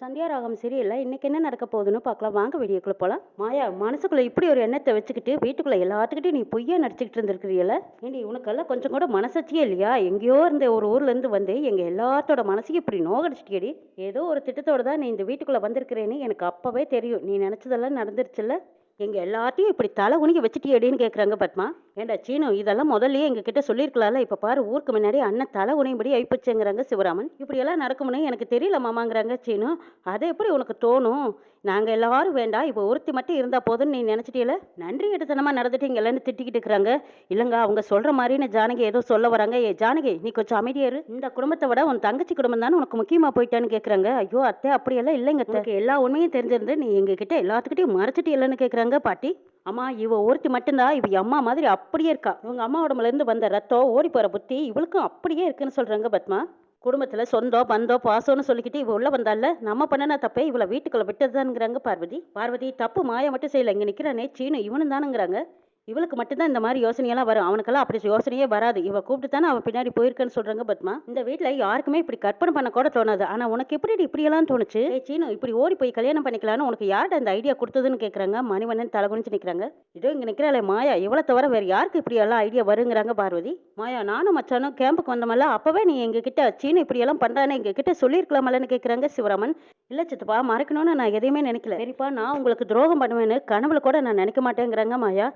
சந்தியாராகம் சரியில்லை. இன்னைக்கு என்ன நடக்க போகுதுன்னு பார்க்கலாம். வாங்க வீடியோக்குள்ள போலாம். மாயா, மனசுக்குள்ள இப்படி ஒரு எண்ணத்தை வச்சுக்கிட்டு வீட்டுக்குள்ள எல்லாத்துக்கிட்டையும் நீ பொய்யா நடிச்சுக்கிட்டு இருந்திருக்கிறீல. ஏண்டி உனக்கெல்லாம் கொஞ்சம் கூட மனசாட்சியே இல்லையா? எங்கேயோ இருந்த ஒரு ஊர்ல இருந்து வந்து எங்க எல்லாத்தோட மனசையும் இப்படி நோகடிச்சிட்டியடி. ஏதோ ஒரு திட்டத்தோட தான் நீ இந்த வீட்டுக்குள்ள வந்திருக்கிறேன்னு எனக்கு அப்பவே தெரியும். நீ நினைச்சதெல்லாம் நடந்துருச்சுல்ல. எங்க எல்லாத்தையும் இப்படி தலை குனிக்க வச்சுட்டியேடின்னு கேட்குறாங்க பத்மா. ஏண்டா சீனு, இதெல்லாம் முதல்லயே எங்ககிட்ட சொல்லியிருக்கலாம்ல. இப்போ பாரு, ஊருக்கு முன்னாடி அண்ணன் தலை குனியும்படி ஆயிப்போச்சுங்கிறாங்க சிவராமன். இப்படியெல்லாம் நடக்கும்னு எனக்கு தெரியல மாமாங்கிறாங்க சீனு. அது எப்படி உனக்கு தோணும்? நாங்கள் எல்லாரும் வேண்டாம், இப்போ ஒருத்தி மட்டும் இருந்தால் போதும்னு நீ நினச்சிட்டியல. நன்றி எடுத்தனமா நடந்துட்டீங்கல்லன்னு திட்டிக்கிட்டு இருக்கிறாங்க. இல்லைங்க, அவங்க சொல்கிற மாதிரின்னு ஜானகி ஏதோ சொல்ல வராங்க. ஏ ஜானகி, நீ கொஞ்சம் அமைதியாரு. இந்த குடும்பத்தை விட உன் தங்கச்சி குடும்பம் தானே உனக்கு முக்கியமாக போயிட்டான்னு கேட்குறாங்க. ஐயோ அத்தை, அப்படியெல்லாம் இல்லைங்க அத்தை. உனக்கு எல்லா உண்மையும் தெரிஞ்சிருந்து நீ எங்ககிட்ட எல்லாத்துக்கிட்டையும் மறைச்சிட்டியல்லன்னு கேட்குறாங்க பாட்டி. அம்மா, இவ ஒருத்தி மட்டும்தான் இவ அம்மா மாதிரி அப்படியே இருக்கா. இவங்க அம்மா உடம்புல இருந்து வந்த ரத்தம் ஓடி போற புத்தி இவளுக்கும் அப்படியே இருக்குன்னு சொல்றாங்க பத்மா. குடும்பத்துல சொந்தம் பந்தம் பாசம்னு சொல்லிக்கிட்டு இவ உள்ள வந்தால, நம்ம பண்ணனா தப்பே இவளை வீட்டுக்குள்ள விட்டதுதான்ங்கிறாங்க பார்வதி. பார்வதி, தப்பு மாயா மட்டும் செய்யல, இங்க நிக்கிறானே சீனு இவனும் தானுங்கிறாங்க. இவளுக்கு மட்டும்தான் இந்த மாதிரி யோசனையெல்லாம் வரும், அவனுக்கெல்லாம் அப்படி யோசனையே வராது. இவ கூப்பிட்டு தானே அவன் பின்னாடி போயிருக்கேன்னு சொல்றாங்க பத்மா. இந்த வீட்டுல யாருக்குமே இப்படி கற்பனை பண்ண கூட தோணாது. ஆனா உனக்கு எப்படி இப்படியெல்லாம் தோணுச்சு? சீனு, இப்படி ஓடி போய் கல்யாணம் பண்ணிக்கலான்னு உனக்கு யார்கிட்ட இந்த ஐடியா கொடுத்ததுன்னு கேக்குறாங்க. மணிவண்ணன் தலை குனிஞ்சு நிக்கிறாங்க. இதோ இங்க நிக்கிறாளே மாயா, இவளை தவிர வேற யாருக்கு இப்படி எல்லாம் ஐடியா வருங்கிறாங்க பார்வதி. மாயா, நானும் மச்சானும் கேம்புக்கு வந்தமல்ல, அப்பவே நீ எங்க கிட்ட சீனு இப்படி எல்லாம் பண்றானே எங்க கிட்ட சொல்லிருக்கலாமல்லன்னு கேக்குறாங்க சிவராமன். இல்ல சித்தப்பா, மறைக்கணும்னு நான் எதையுமே நினைக்கல. சரிப்பா, நான் உங்களுக்கு துரோகம் பண்ணுவேன்னு கனவுல கூட நான் நினைக்க மாட்டேங்கிறாங்க மாயா.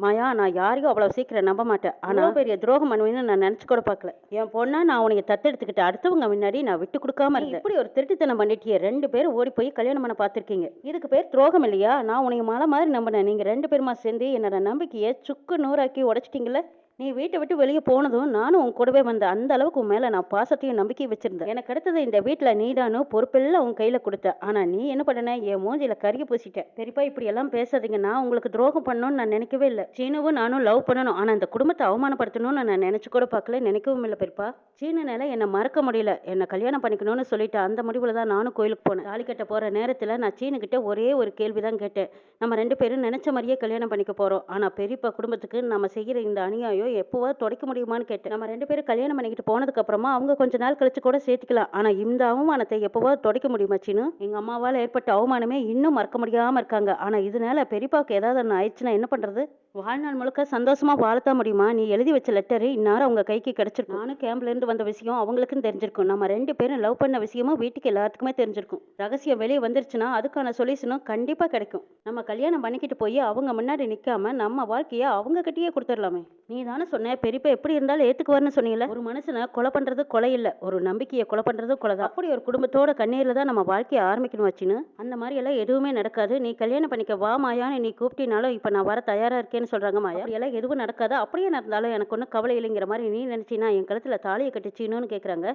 மாயா, நான் யாரையும் அவ்வளவு சீக்கிரம் நம்ப மாட்டேன். ஆனா பெரிய துரோகம் பண்ணுவேன்னு நான் நினைச்சு கூட பார்க்கல. என் பொண்ணா நான் உனக்கு தத்தெடுத்துக்கிட்டு அடுத்தவங்க முன்னாடி நான் விட்டு கொடுக்காம இருந்தேன். இப்படி ஒரு திருட்டுத்தனம் பண்ணிட்டியே. 2 பேரும் ஓடி போய் கல்யாணம் பண்ண பார்த்திருக்கீங்க. இதுக்கு பேர் துரோகம் இல்லையா? நான் உனக்கு மலை மாதிரி நம்பினேன். நீங்க 2 பேருமா சேர்ந்து என்னோட நம்பிக்கையை சுக்கு நூறாக்கி உடைச்சிட்டீங்களே. நீ வீட்டை விட்டு வெளியே போனதும் நானும் உன் கூடவே வந்தேன். அந்த அளவுக்கு உன் மேல நான் பாசத்தையும் நம்பிக்கையும் வச்சிருந்தேன். எனக்கு அடுத்தது இந்த வீட்டுல நீதானும் பொறுப்பெல்லாம் உன் கையில கொடுத்த. ஆனா நீ என்ன பண்ணன? என் மூஞ்சில கருகி பூசிட்ட. பெரியப்பா, இப்படி எல்லாம் பேசாதீங்க. நான் உங்களுக்கு துரோகம் பண்ணணும்னு நான் நினைக்கவே இல்லை. சீனுவும் நானும் லவ் பண்ணணும். ஆனா இந்த குடும்பத்தை அவமானப்படுத்தணும்னு நான் நினைச்சு கூட பார்க்கல, நினைக்கவும் இல்லை பெரியப்பா. சீனுனால என்னை மறக்க முடியல. என்னை கல்யாணம் பண்ணிக்கணும்னு சொல்லிட்டு அந்த முடிவுல தான் நானும் கோயிலுக்கு போனேன். தாலி கட்ட போற நேரத்துல நான் சீனுகிட்ட ஒரே ஒரு கேள்விதான் கேட்டேன். நம்ம 2 பேரும் நினைச்ச மாதிரியே கல்யாணம் பண்ணிக்க போறோம். ஆனா பெரியப்பா குடும்பத்துக்கு நம்ம செய்யற இந்த அநியாயம் எப்போவாது துடைக்க முடியுமான்னு கேட்டேன். நம்ம 2 பேரும் கல்யாணம் பண்ணிக்கிட்டு போனதுக்கு அப்புறமா அவங்க கொஞ்ச நாள் கழிச்சு கூட சேர்த்துக்கலாம். ஆனா இந்த அவமானத்தை எப்போவாது துடைக்க முடியுமா சீனு? எங்க அம்மாவால ஏற்பட்ட அவமானமே இன்னும் மறக்க முடியாம இருக்காங்க. ஆனா இதனால பெரியப்பாவுக்கு ஏதாவது ஒன்று ஆயிடுச்சுன்னா என்ன பண்றது? வாழ்நாள் முழுக்க சந்தோஷமா வாழத்தான் முடியுமா? நீ எழுதி வச்ச லெட்டரு இந்நேரம் அவங்க கைக்கு கிடைச்சிருக்கும். நானும் கேம்ப்ல இருந்து வந்த விஷயம் அவங்களுக்கும் தெரிஞ்சிருக்கும். நம்ம 2 பேரும் லவ் பண்ண விஷயமும் வீட்டுக்கு எல்லாத்துக்குமே தெரிஞ்சிருக்கும். ரகசியம் வெளியே வந்துருச்சுன்னா அதுக்கான சொல்யூஷனும் கண்டிப்பா கிடைக்கும். நம்ம கல்யாணம் பண்ணிக்கிட்டு போய் அவங்க முன்னாடி நிக்காம நம்ம வாழ்க்கைய அவங்க கிட்டயே கொடுத்துடலாமே. நீ தானே சொன்ன பெரியப்பா எப்படி இருந்தாலும் ஏத்துக்குவார்னு சொன்னீல. ஒரு மனுஷனை கொலை பண்றது கொலை இல்ல, ஒரு நம்பிக்கையை கொலை பண்றது கொலைதான். அப்படி ஒரு குடும்பத்தோட கண்ணீர்ல தான் நம்ம வாழ்க்கையை ஆரம்பிக்கணும் வச்சுன்னு. அந்த மாதிரி எல்லாம் எதுவுமே நடக்காது. நீ கல்யாணம் பண்ணிக்க வா மாயான்னு நீ கூப்பிட்டினாலும் இப்ப நான் வர தயாரா இருக்கேன்னு சொல்றாங்க மாயா. அப்படியெல்லாம் எதுவும் நடக்காது. அப்படியே நடந்தாலும் எனக்கு ஒன்றும் கவலை இல்லைங்கிற மாதிரி நீ நினைச்சினா என் கழுத்துல தாலியை கட்டி சீனுன்னு கேட்குறாங்க.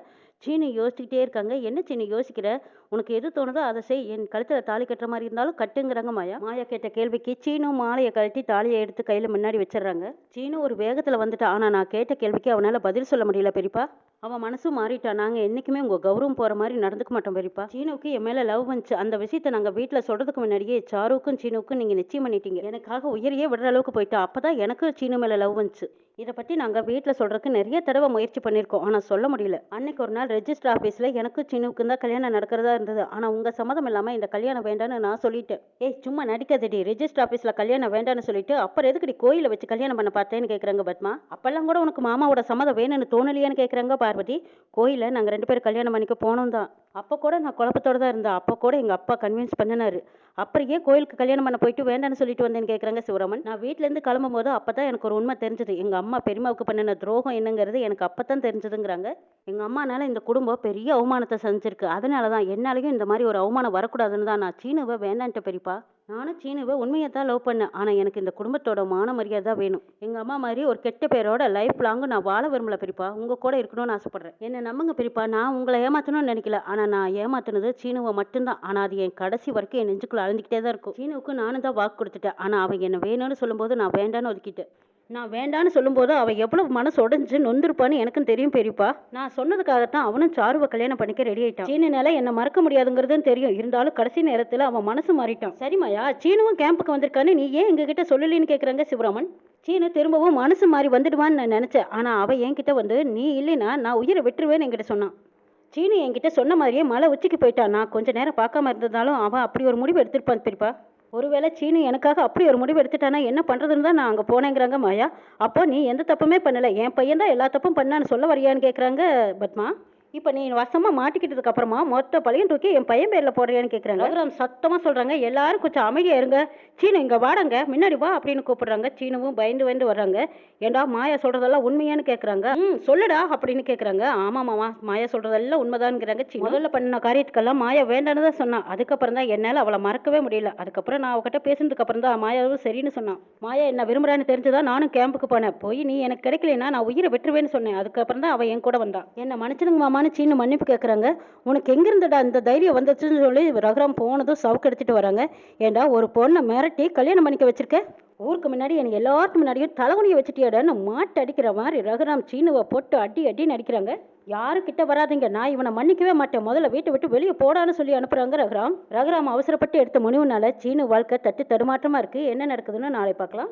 சீனு யோசிச்சுக்கிட்டே இருக்காங்க. என்ன சீனு யோசிக்கிற? உனக்கு எது தோணுதோ அதை செய். என் கழுத்துல தாலி கட்டுற மாதிரி இருந்தாலும் கட்டுங்கிறாங்க மாயா. மாயா கேட்ட கேள்விக்கு சீனு மாலையை கழட்டி தாலியை எடுத்து கையில முன்னாடி வச்சிடறாங்க. சீனு ஒரு வேகத்துல வந்துட்டான். ஆனா நான் கேட்ட கேள்விக்கு அவனால பதில் சொல்ல முடியல பெரியப்பா. அவன் மனசும் மாறிட்டான். நாங்க என்னைக்குமே உங்க கௌரவம் போற மாதிரி நடந்துக்க மாட்டோம் பெரியப்பா. சீனுக்கு என் மேல லவ் வந்துச்சு. அந்த விஷயத்தை நாங்க வீட்டுல சொல்றதுக்கு முன்னாடியே சாருக்கும் சீனுக்கும் நீங்க நிச்சயம் பண்ணிட்டீங்க. எனக்காக உயிரையே விடுற அளவுக்கு போயிட்டா. அப்பதான் எனக்கு சீனு மேல லவ் வந்துச்சு. இதை பத்தி நாங்க வீட்டுல சொல்றதுக்கு நிறைய தடவை முயற்சி பண்ணிருக்கோம். ஆனா சொல்ல முடியல. அன்னைக்கு ஒரு நாள் ரெஜிஸ்டர் ஆபீஸ்ல எனக்கும் சீனுக்கும் தான் கல்யாணம் நடக்கிறதா இருந்தது. ஆனா உங்க சம்மதம் இல்லாம இந்த கல்யாணம் வேண்டான்னு நான் சொல்லிட்டேன். ஏய், சும்மா நடிக்காதடி. ரெஜிஸ்டர் ஆபீஸ்ல கல்யாணம் வேண்டான்னு சொல்லிட்டு அப்புறம் எதுக்கடி கோயில வச்சு கல்யாணம் பண்ண பார்த்தேன்னு கேக்குறாங்க பத்மா. அப்பெல்லாம் கூட உனக்கு மாமாவோட சம்மதம் வேணும்னு தோணலையான்னு கேக்குறாங்க பார்வதி. கோயில நாங்க 2 பேரும் கல்யாணம் பண்ணிக்க போனோம் தான். அப்போ கூட நான் குழப்பத்தோட தான் இருந்தேன். அப்போ கூட எங்க அப்பா கன்வின்ஸ் பண்ணினாரு. அப்புறம் ஏன் கோயிலுக்கு கல்யாணம் பண்ண போயிட்டு வேண்டான்னு சொல்லிட்டு வந்தேன்னு கேட்குறாங்க சிவராமன். நான் வீட்டுல இருந்து கிளம்பும் போது அப்பதான் எனக்கு ஒரு உண்மை தெரிஞ்சது. எங்க அம்மா பெரியமாவுக்கு பண்ணின துரோகம் என்னங்கிறது எனக்கு அப்பதான் தெரிஞ்சதுங்கிறாங்க. எங்க அம்மானால இந்த குடும்பம் பெரிய அவமானத்தை சந்திச்சிருக்கு. அதனாலதான் என்னாலையும் இந்த மாதிரி ஒரு அவமானம் வரக்கூடாதுன்னு தான் நான் சீனுவை வேண்டான்ட்ட பெரியப்பா. நானும் சீனுவை உண்மையை தான் லவ் பண்ணேன். ஆனா எனக்கு இந்த குடும்பத்தோட மான மரியாதை வேணும். எங்க அம்மா மாதிரி ஒரு கெட்ட பேரோட லைஃப் லாங் நான் வாழ விரும்பல பெரியப்பா. உங்க கூட இருக்கணும்னு ஆசைப்படுறேன். என்ன நம்புங்க பெரியப்பா. நான் உங்களை ஏமாத்தணும்னு நினைக்கல. ஆனா நான் ஏமாத்துனது சீனுவை மட்டும்தான். ஆனா அது என் கடைசி வரைக்கும் என் நெஞ்சுக்குள்ள அழுந்துக்கிட்டே தான் இருக்கும். சீனுவுக்கு நானும் தான் வாக்கு கொடுத்துட்டேன். ஆனா அவன் என்ன வேணும்னு சொல்லும்போது நான் வேண்டான்னு ஒதுக்கிட்டேன். நான் வேண்டான்னு சொல்லும்போது அவ எவ்வளவு மனசு உடைஞ்சு நொந்திருப்பான்னு எனக்கும் தெரியும் பெரியப்பா. நான் சொன்னதுக்காகத்தான் அவனும் சாருவை கல்யாணம் பண்ணிக்க ரெடி ஆயிட்டான். சீனுனால என்ன மறக்க முடியாதுங்கிறதும் தெரியும். இருந்தாலும் கடைசி நேரத்துல அவன் மனசு மாறிட்டான். சரிமாயா, சீனுவும் கேம்புக்கு வந்திருக்கான்னு நீ ஏன் எங்ககிட்ட சொல்லலின்னு கேக்குறாங்க சிவராமன். சீனு திரும்பவும் மனசு மாறி வந்துடுவான்னு நான் நினைச்சேன். ஆனா அவ என்கிட்ட வந்து நீ இல்லைன்னா நான் உயிரை விட்டுருவேன்னு என்கிட்ட சொன்னான். சீனு என்கிட்ட சொன்ன மாதிரியே மலை உச்சிக்கு போயிட்டான். நான் கொஞ்ச நேரம் பார்க்காம இருந்ததுனாலும் அவன் அப்படி ஒரு முடிவு எடுத்திருப்பான் பெரியப்பா. ஒருவேளை சீனு எனக்காக அப்படி ஒரு முடிவு எடுத்துட்டானா என்ன பண்றதுன்னு தான் நான் அங்க போனேங்கிறாங்க மாயா. அப்போ நீ எந்த தப்புமே பண்ணல, என் பையன் தான் எல்லா தப்பும் பண்ணான்னு சொல்ல வரியான்னு கேக்குறாங்க பத்மா. இப்ப நீ வசமா மாட்டிக்கிட்டதுக்கு அப்புறமா மொத்த பழியும் தூக்கி என் பையன் பேர்ல போடுறியான்னு கேக்குறாங்க. ரகுராம் சத்தமா சொல்றாங்க, எல்லாரும் கொஞ்சம் அமைதியா இருங்க. சீனு இங்க வாடங்க, முன்னாடி வா அப்படின்னு கூப்பிடுறாங்க. சீனுவும் பயந்து பயந்து வர்றாங்க. ஏண்டா மாயா சொல்றதெல்லாம் உண்மையான்னு கேக்குறாங்க. சொல்லுடா அப்படின்னு கேக்குறாங்க. ஆமா மாமா, மாயா சொல்றதெல்லாம் உண்மைதான்ங்கிறாங்க. முதல்ல பண்ண காரியத்துக்கெல்லாம் மாயா வேண்டான்னு தான் சொன்னான். அதுக்கப்புறம் தான் என்னால அவளை மறக்கவே முடியல. அதுக்கப்புறம் நான் அவகிட்ட பேசுனதுக்கு அப்புறம் தான் மாயாவும் சரின்னு சொன்னான். மாயா என்ன விரும்புறான்னு தெரிஞ்சுதான் நானும் கேம்புக்கு போனேன். போய் நீ எனக்கு கிடைக்கலன்னா நான் உயிரை விட்டுருவேன்னு சொன்னேன். அதுக்கப்புறம் தான் அவன் என் கூட வந்தான். என்ன மன்னிச்சிடுங்க மாமான்னு சீனு மன்னிப்பு கேட்குறாங்க. உனக்கு எங்கிருந்துடா இந்த தைரியம் வந்துச்சுன்னு சொல்லி ரகுராம் போனதும் சவுக்கு எடுத்துட்டு வராங்க. ஏண்டா ஒரு பொண்ணை மிரட்டி கல்யாணம் பண்ணிக்க வச்சிருக்க, ஊருக்கு முன்னாடி எனக்கு எல்லாருக்கும் முன்னாடியும் தலைகுனியை வச்சுட்டியாடான்னு மாட்டு அடிக்கிற மாதிரி ரகுராம் சீனுவை போட்டு அடி அடின்னு அடிக்கிறாங்க. யாரும் கிட்ட வராதீங்க, நான் இவனை மன்னிக்கவே மாட்டேன், முதல்ல வீட்டை விட்டு வெளியே போடான்னு சொல்லி அனுப்புறாங்க ரகுராம். ரகுராம் அவசரப்பட்டு எடுத்த முடிவுனால சீனு வாழ்க்கை தட்டு தடுமாற்றமா இருக்கு. என்ன நடக்குதுன்னு நாளை பார்க்கலாம்.